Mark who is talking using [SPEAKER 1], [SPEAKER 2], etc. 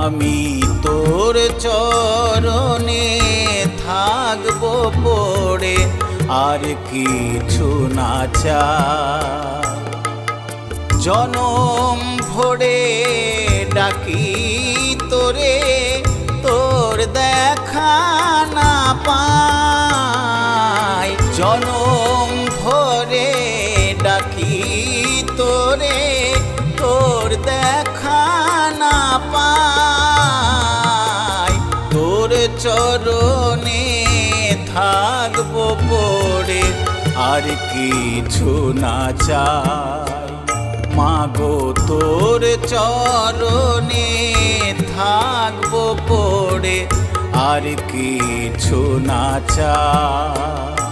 [SPEAKER 1] আমি তোর চরণে থাকবো পড়ে, আর কিছু না চাই। জনম ভরে ডাকি তোরে, তোর দেখা না পাই। জনম ভরে ডাকি তোরে, তোর দেখা না পাই। তোর চরণে থাকবো পড়ে, আর কিছু না চাই। মাগো তোর চরণে থাকবো পড়ে, আর কিছু না চাই।